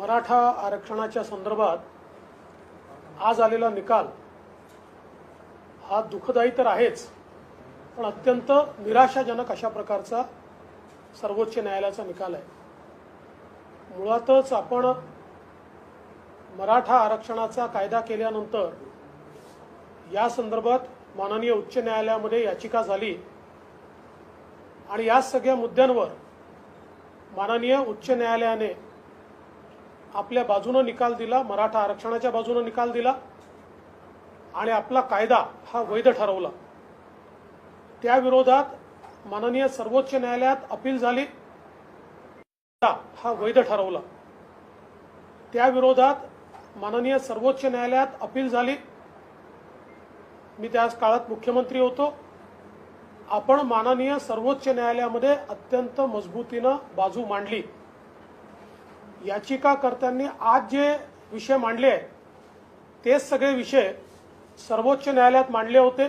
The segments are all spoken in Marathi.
मराठा आरक्षणाच्या संदर्भात आज आलेला निकाल हा दुःखदायी तर आहेच, पण अत्यंत निराशाजनक अशा प्रकारचा सर्वोच्च न्यायालयाचा निकाल आहे। मुळातच आपण मराठा आरक्षणाचा कायदा केल्यानंतर या संदर्भात माननीय उच्च न्यायालयामध्ये याचिका झाली आणि या सगळ्या मुद्द्यांवर माननीय उच्च न्यायालयाने आपल्या बाजूने निकाल दिला, मराठा आरक्षणाच्या बाजूने निकाल दिला आणि आपला कायदा हा वैध ठरवला। त्या विरोधात माननीय सर्वोच्च न्यायालयात अपील झाली, हा वैध ठरवला। त्या विरोधात माननीय सर्वोच्च न्यायालयात अपील झाली। मी त्याच काळात मुख्यमंत्री होतो। आपण माननीय सर्वोच्च न्यायालयामध्ये अत्यंत मजबूतीने बाजू मांडली। याचिकाकर्त्यांनी आज जे विषय मांडले आहेत तेच सगळे विषय सर्वोच्च न्यायालयात मांडले होते।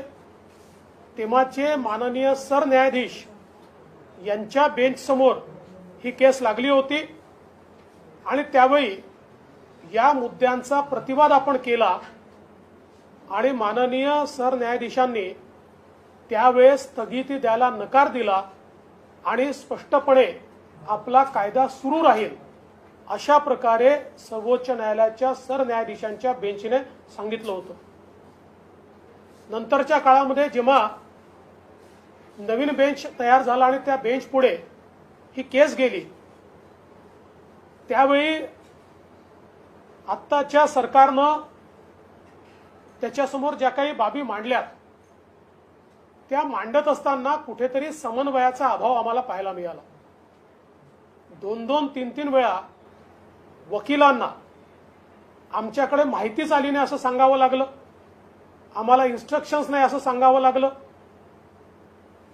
तेव्हाचे माननीय सरन्यायाधीश यांच्या बेंच समोर ही केस लागली होती आणि त्यावेळी या मुद्द्यांचा प्रतिवाद आपण केला आणि माननीय सरन्यायाधीशांनी त्यावेळेस स्थगिती द्यायला नकार दिला आणि स्पष्टपणे आपला कायदा सुरू राहील अशा प्रकारे सर्वोच्च न्यायालयाच्या सरन्यायाधीशांच्या बेंचने सांगितलं होतं। नंतरच्या काळामध्ये जेव्हा नवीन बेंच तयार झाला आणि त्या बेंच पुढे ही केस गेली, त्यावेळी आत्ताच्या सरकारनं त्याच्यासमोर ज्या काही बाबी मांडल्यात त्या मांडत असताना कुठेतरी समन्वयाचा अभाव आम्हाला पाहायला मिळाला। 2-2, 3-3 वेळा वकिलांना आमच्याकडे माहितीच आली नाही असं सांगावं लागलं, आम्हाला इन्स्ट्रक्शन्स नाही असं सांगावं लागलं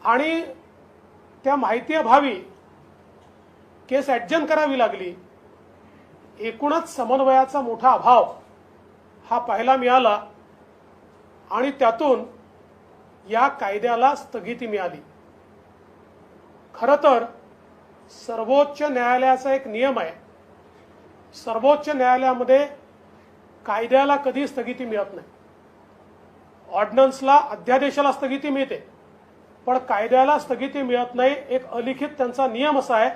आणि त्या माहितीअभावी केस ॲडजन करावी लागली। एकूणच समन्वयाचा मोठा अभाव हा पाहायला मिळाला आणि त्यातून या कायद्याला स्थगिती मिळाली। खरं तर सर्वोच्च न्यायालयाचा एक नियम आहे, सर्वोच्च न्यायालयामध्ये कायद्याला कधी स्थगिती मिळत नाही। ऑर्डिनन्सला, अध्यादेशाला स्थगिती मिळते पण कायद्याला स्थगिती मिळत नाही। एक अलिखित त्यांचा नियम असा आहे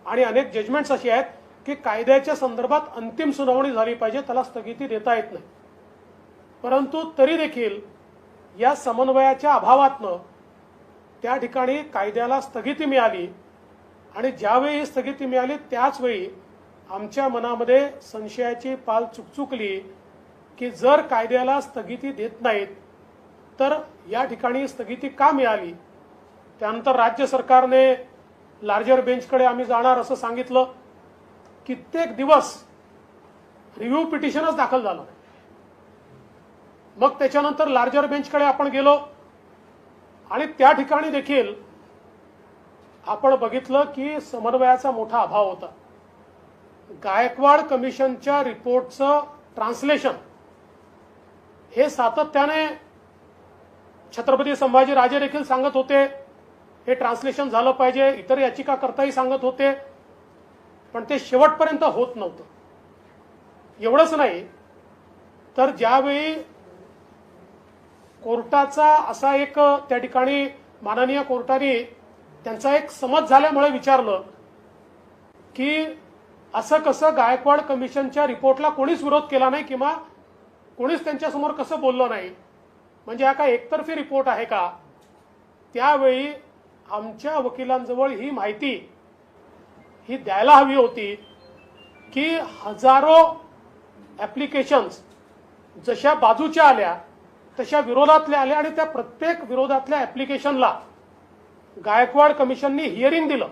आणि अनेक जजमेंट्स अशी आहेत की कायद्याच्या संदर्भात अंतिम सुनावणी झाली पाहिजे, त्याला स्थगिती देता येत नाही। परंतु तरी देखील या समन्वयाच्या अभावातनं त्या ठिकाणी कायद्याला स्थगिती मिळाली आणि ज्यावेळी स्थगिती मिळाली त्याच वेळी आमच्या मनामध्ये संशयाची पाल चुकचुकली की जर कायद्याला स्थगिती देत नाहीत तर या ठिकाणी स्थगिती का मिळाली। त्यानंतर राज्य सरकारने लार्जर बेंचकडे आम्ही जाणार असं सांगितलं। कित्येक दिवस रिव्ह्यू पिटिशनच दाखल झालं। मग त्याच्यानंतर लार्जर बेंचकडे आपण गेलो आणि त्या ठिकाणी देखील आपण बघितलं की समन्वयाचा मोठा अभाव होता। गायकवाड कमिशनच्या रिपोर्टचं ट्रान्सलेशन हे सातत्याने छत्रपती संभाजीराजे देखील सांगत होते हे ट्रान्सलेशन झालं पाहिजे, इतर याचिकाकर्ताही सांगत होते, पण ते शेवटपर्यंत होत नव्हतं। एवढंच नाही तर ज्यावेळी कोर्टाचा असा एक त्या ठिकाणी माननीय कोर्टाने त्यांचा एक समज झाल्यामुळे विचारलं की असं कसं गायकवाड कमिशनच्या रिपोर्टला कोणीच विरोध केला नाही किंवा कोणीच त्यांच्यासमोर कसं बोललं नाही, म्हणजे हा काय एकतर्फी रिपोर्ट आहे का। त्यावेळी आमच्या वकिलांजवळ ही माहिती ही द्यायला हवी होती की हजारो ॲप्लिकेशन्स जशा बाजूच्या आल्या तशा विरोधातल्या आल्या आणि त्या प्रत्येक विरोधातल्या ॲप्लिकेशनला गायकवाड कमिशननी हिअरिंग दिलं,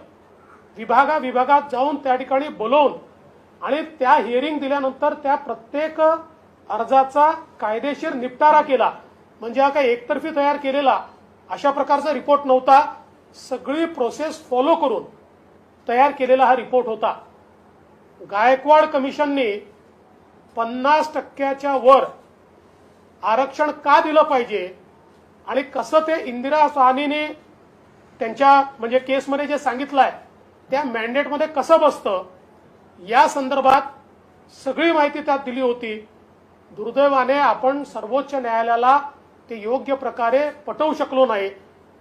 विभागात जाऊन त्या ठिकाणी बोलवून आणि त्या हिअरिंग दिल्यानंतर त्या प्रत्येक अर्जाचा कायदेशीर निपटारा केला। म्हणजे हा काही एकतर्फी तयार केलेला अशा प्रकारचा रिपोर्ट नव्हता, सगळी प्रोसेस फॉलो करून तयार केलेला हा रिपोर्ट होता। गायकवाड कमिशनने 50% वर आरक्षण का दिलं पाहिजे आणि कसं ते इंदिरा साहनीने त्यांच्या म्हणजे केसमध्ये जे सांगितलंय त्या मॅन्डेटमध्ये कसं बसतं या संदर्भात सगळी माहिती त्यात दिली होती. दुर्दैवाने आपण सर्वोच्च न्यायालयाला ते योग्य प्रकारे पटवू शकलो नाही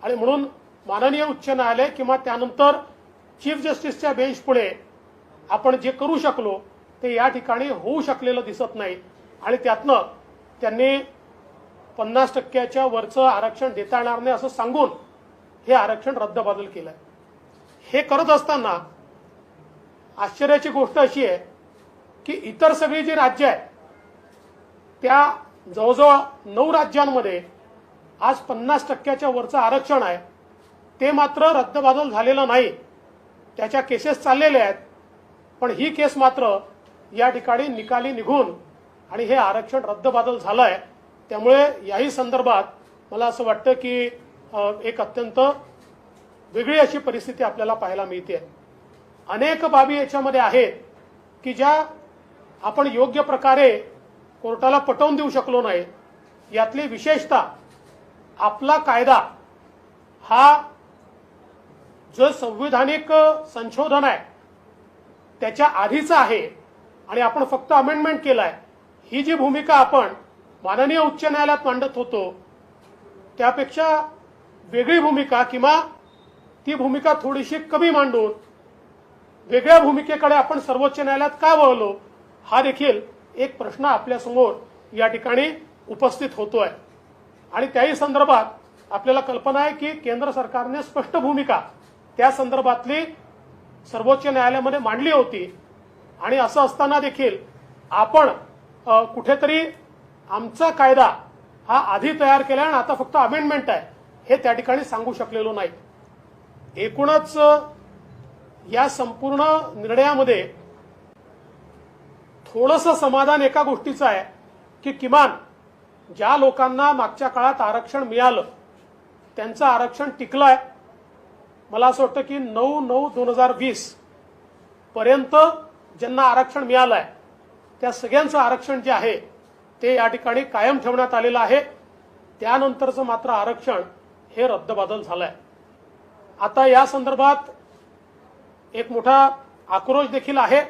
आणि म्हणून माननीय उच्च न्यायालय किंवा त्यानंतर चीफ जस्टिसच्या बेंच पुढे आपण जे करू शकलो ते या ठिकाणी होऊ शकलेलं दिसत नाही आणि त्यातनं त्यांनी 50% वरचं आरक्षण देता येणार नाही असं सांगून हे आरक्षण रद्दबातल केलंय. हे करत असताना आश्चर्याची गोष्ट अशी आहे की इतर सगळी जी राज्य आहेत त्या जवळजवळ 9 राज्यांमध्ये आज 50% वरचं आरक्षण आहे ते मात्र रद्दबातल झालेलं नाही. त्याच्या केसेस चाललेल्या आहेत पण ही केस मात्र या ठिकाणी निकाली निघून आणि हे आरक्षण रद्दबातल झालंय. त्यामुळे याही संदर्भात मला असं वाटतं की एक अत्यंत वेगळी अशी परिस्थिती आपल्याला पाहायला मिळते. अनेक बाबी याच्यामध्ये आहेत की ज्या आपण योग्य प्रकारे कोर्टाला पटवून देऊ शकलो नाही. यातली विशेषतः आपला कायदा हा जो संविधानिक संशोधन आहे त्याच्या आधीचा आहे आणि आपण फक्त अमेंडमेंट केलाय. ही जी भूमिका आपण माननीय उच्च न्यायालयात मांडत होतो त्यापेक्षा वेगळी भूमिका किंवा ती भूमिका थोडीशी कमी मांडून वेगळ्या भूमिकेकडे आपण सर्वोच्च न्यायालयात का वळलो हा देखील एक प्रश्न आपल्यासमोर या ठिकाणी उपस्थित होतोय. आणि त्याही संदर्भात आपल्याला कल्पना आहे की केंद्र सरकारने स्पष्ट भूमिका त्या संदर्भातली सर्वोच्च न्यायालयामध्ये मांडली होती आणि असं असताना देखील आपण कुठेतरी आमचा कायदा हा आधी तयार केला आणि आता फक्त अमेंडमेंट आहे हे त्या ठिकाणी सांगू शकलेलो नाही. एकूणच या संपूर्ण निर्णयामध्ये थोडंसं समाधान एका गोष्टीचं आहे की किमान ज्या लोकांना मागच्या काळात आरक्षण मिळालं त्यांचं आरक्षण टिकलंय. मला असं वाटतं की 9/9/2020 पर्यंत ज्यांना आरक्षण मिळालंय त्या सगळ्यांचं आरक्षण जे आहे ते या ठिकाणी कायम ठेवण्यात आलेलं आहे. त्यानंतरचं मात्र आरक्षण हे रद्दबातल झालंय. आता या संदर्भात एक मोठा आक्रोश देखील आहे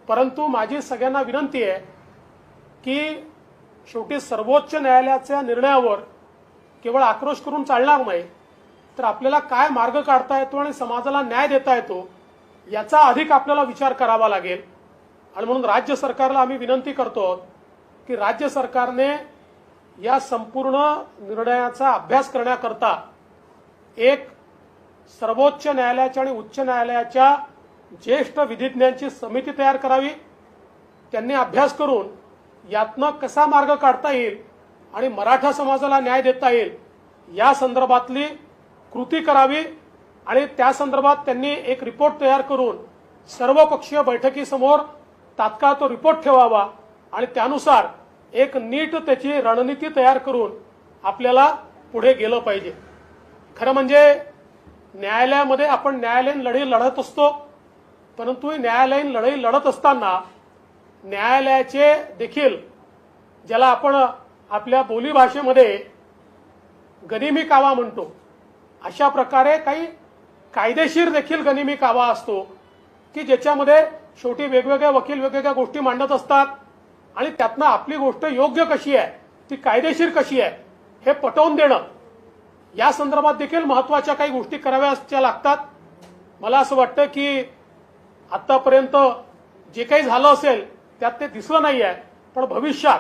परंतु माझी सगळ्यांना विनंती आहे की शेवटी सर्वोच्च न्यायालयाच्या निर्णयावर केवळ आक्रोश करून चालणार नाही तर आपल्याला काय मार्ग काढता येतो आणि समाजाला न्याय देता येतो याचा अधिक आपल्याला विचार करावा लागेल. आणि म्हणून राज्य सरकारला आम्ही विनंती करतो की राज्य सरकारने या संपूर्ण निर्णयाचा अभ्यास करण्याकरता एक सर्वोच्च न्यायालयाच्या आणि उच्च न्यायालयाच्या ज्येष्ठ विधिज्ञांची समिती तयार करावी. त्यांनी अभ्यास करून यातनं कसा मार्ग काढता येईल आणि मराठा समाजाला न्याय देता येईल या संदर्भातली कृती करावी आणि त्या संदर्भात त्यांनी एक रिपोर्ट तयार करून सर्वपक्षीय बैठकीसमोर तात्काळ तो रिपोर्ट ठेवावा आणि त्यानुसार एक नीट त्याची रणनीती तयार करून आपल्याला पुढे गेलं पाहिजे. खरं म्हणजे न्यायालयामध्ये आपण न्यायालयीन लढाई लढत असतो परंतु न्यायालयीन लढाई लढत असताना न्यायालयाचे देखील ज्याला आपण आपल्या बोलीभाषेमध्ये गनिमी कावा म्हणतो अशा प्रकारे काही कायदेशीर देखील गनिमी कावा असतो की ज्याच्यामध्ये शेवटी वेगवेगळे वकील वेगवेगळ्या गोष्टी मांडत असतात आणि त्यातनं आपली गोष्ट योग्य कशी आहे ती कायदेशीर कशी आहे हे पटवून देणं या संदर्भात देखील महत्त्वाच्या काही गोष्टी कराव्याच्या लागतात. मला असं वाटतं की आतापर्यंत जे काही झालं असेल त्यात ते दिसलं नाही आहे पण भविष्यात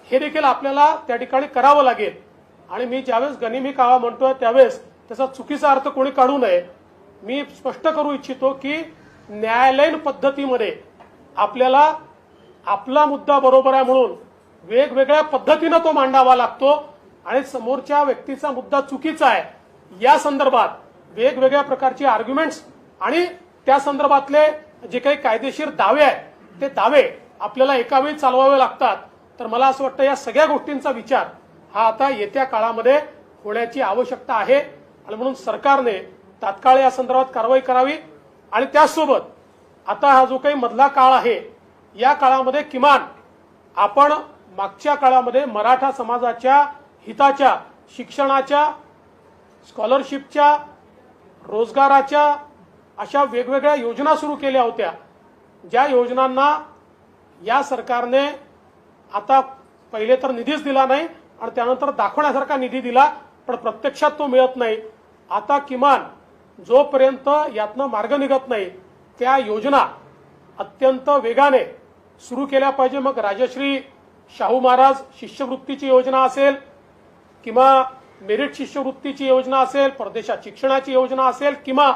हे देखील आपल्याला त्या ठिकाणी करावं लागेल. आणि मी ज्यावेळेस गनिमी कावा म्हणतोय त्यावेळेस त्याचा चुकीचा अर्थ कोणी काढू नये. मी स्पष्ट करू इच्छितो की न्यायालयीन पद्धतीमध्ये आपल्याला आपला मुद्दा बरोबर आहे म्हणून वेगवेगळ्या पद्धतीनं तो मांडावा लागतो आणि समोरच्या व्यक्तीचा मुद्दा चुकीचा आहे या संदर्भात वेगवेगळ्या प्रकारची आर्ग्युमेंट्स आणि त्या संदर्भातले जे काही कायदेशीर दावे आहेत ते दावे आपल्याला एकावेळी चालवावे लागतात. तर मला असं वाटतं या सगळ्या गोष्टींचा विचार हा आता येत्या काळामध्ये होण्याची आवश्यकता आहे आणि म्हणून सरकारने तात्काळ या संदर्भात कारवाई करावी. आणि त्याचसोबत आता हा जो काही मधला काळ आहे या काळामध्ये किमान आपण मागच्या काळामध्ये मराठा समाजाच्या हिताच्या शिक्षणाच्या स्कॉलरशिपच्या रोजगाराच्या अशा वेगवेगळ्या योजना सुरू केल्या होत्या ज्या योजनांना या सरकारने आता पहिले तर निधीच दिला नाही आणि त्यानंतर दाखवण्यासारखा निधी दिला, पण प्रत्यक्षात तो मिळत नाही. आता किमान जोपर्यंत यातनं मार्ग निघत नाही त्या योजना अत्यंत वेगाने सुरू केल्या पाहिजे. मग राजश्री शाहू महाराज शिष्यवृत्तीची योजना असेल किंवा मेरिट शिष्यवृत्तीची योजना असेल, परदेशात शिक्षणाची योजना असेल किंवा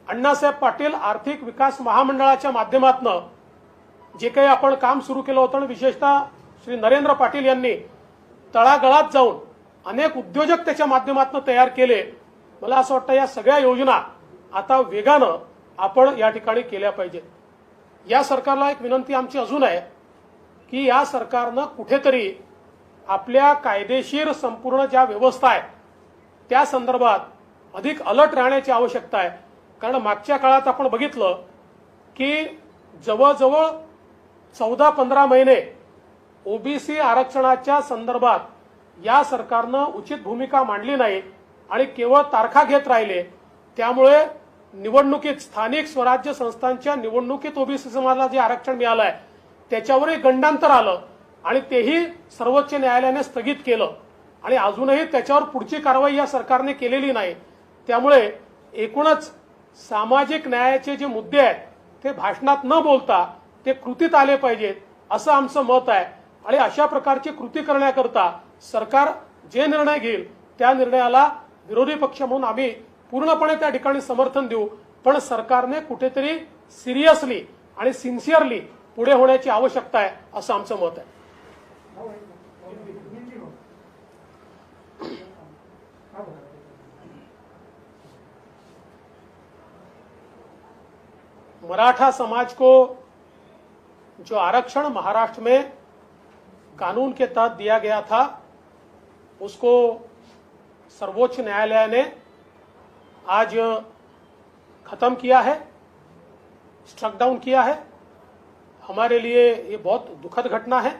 अण्णासाहेब पाटील आर्थिक विकास महामंडळाच्या माध्यमातून जे काही आपण काम सुरू केलं होतं, विशेषतः श्री नरेंद्र पाटील यांनी तळागाळात जाऊन अनेक उद्योजक त्याच्या माध्यमातून तयार केले. मला असं वाटतं या सगळ्या योजना आता वेगानं आपण या ठिकाणी केल्या पाहिजेत. या सरकारला एक विनंती आमची अजून आहे की या सरकारनं कुठेतरी आपल्या कायदेशीर संपूर्ण ज्या व्यवस्था आहेत त्या संदर्भात अधिक अलर्ट राहण्याची आवश्यकता आहे. कारण मागच्या काळात आपण बघितलं की जवळजवळ 14-15 महिने ओबीसी आरक्षणाच्या संदर्भात या सरकारनं उचित भूमिका मांडली नाही आणि केवळ तारखा घेत राहिले. त्यामुळे निवडणुकीत स्थानिक स्वराज्य संस्थांच्या निवडणुकीत ओबीसी समाजाला जे आरक्षण मिळालं आहे त्याच्यावरही गंडांतर आलं आणि तेही सर्वोच्च न्यायालयाने स्थगित केलं आणि अजूनही त्याच्यावर पुढची कारवाई या सरकारने केलेली नाही. त्यामुळे एकूणच सामाजिक न्यायाचे जे मुद्दे आहेत ते भाषणात न बोलता ते कृतीत आले पाहिजेत असं आमचं मत आहे. आणि अशा प्रकारची कृती करण्याकरता सरकार जे निर्णय घेईल त्या निर्णयाला विरोधी पक्ष म्हणून आम्ही पूर्णपणे त्या ठिकाणी समर्थन देऊ. पण सरकारने कुठेतरी सिरियसली आणि सिन्सिअरली पुढे होण्याची आवश्यकता आहे असं आमचं मत आहे. मराठा समाज को जो आरक्षण महाराष्ट्र में कानून के तहत दिया गया था उसको सर्वोच्च न्यायालय ने आज खत्म किया है, स्ट्रक डाउन किया है. हमारे लिए ये बहुत दुखद घटना है.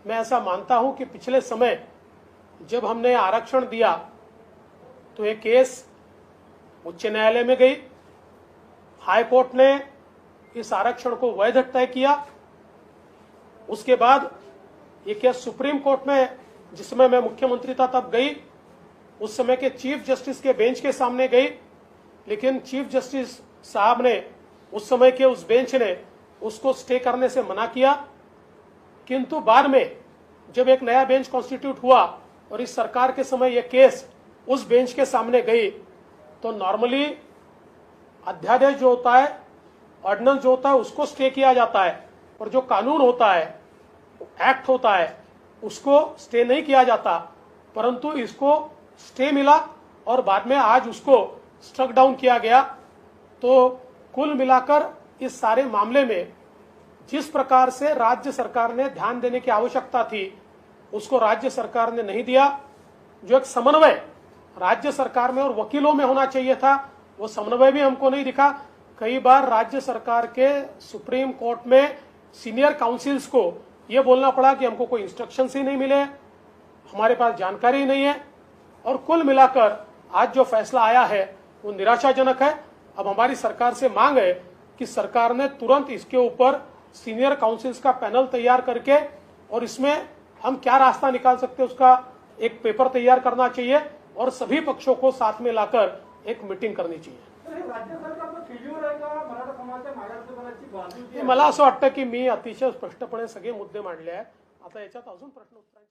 मैं ऐसा मानता हूं कि पिछले समय जब हमने आरक्षण दिया तो ये केस उच्च न्यायालय में गई. हाई कोर्ट ने इस आरक्षण को वैध तय किया. उसके बाद ये केस सुप्रीम कोर्ट में, जिसमें मैं मुख्यमंत्री था तब गई, उस समय के चीफ जस्टिस के बेंच के सामने गई. लेकिन चीफ जस्टिस साहब ने उस समय के उस बेंच ने उसको स्टे करने से मना किया. किंतु बाद में जब एक नया बेंच कॉन्स्टिट्यूट हुआ और इस सरकार के समय यह केस उस बेंच के सामने गई तो नॉर्मली अध्यादेश जो होता है, ऑर्डिनेंस जो होता है, उसको स्टे किया जाता है. पर जो कानून होता है, एक्ट होता है, उसको स्टे नहीं किया जाता. परंतु इसको स्टे मिला और बाद में आज उसको स्ट्रक डाउन किया गया. तो कुल मिलाकर इस सारे मामले में जिस प्रकार से राज्य सरकार ने ध्यान देने की आवश्यकता थी उसको राज्य सरकार ने नहीं दिया. जो एक समन्वय राज्य सरकार में और वकीलों में होना चाहिए था वो समन्वय भी हमको नहीं दिखा. कई बार राज्य सरकार के सुप्रीम कोर्ट में सीनियर काउंसिल्स को ये बोलना पड़ा कि हमको कोई इंस्ट्रक्शंस ही नहीं मिले, हमारे पास जानकारी ही नहीं है. और कुल मिलाकर आज जो फैसला आया है वो निराशाजनक है. अब हमारी सरकार से मांग है कि सरकार ने तुरंत इसके ऊपर सीनियर काउंसिल्स का पैनल तैयार करके और इसमें हम क्या रास्ता निकाल सकते हैं उसका एक पेपर तैयार करना चाहिए और सभी पक्षों को साथ में लाकर एक मीटिंग करनी चाहिए. मला असं वाटतं की मी अतिशय स्पष्टपणे सगळे मुद्दे मांडले आहेत. आता याच्यात अजून प्रश्न उत्तरांची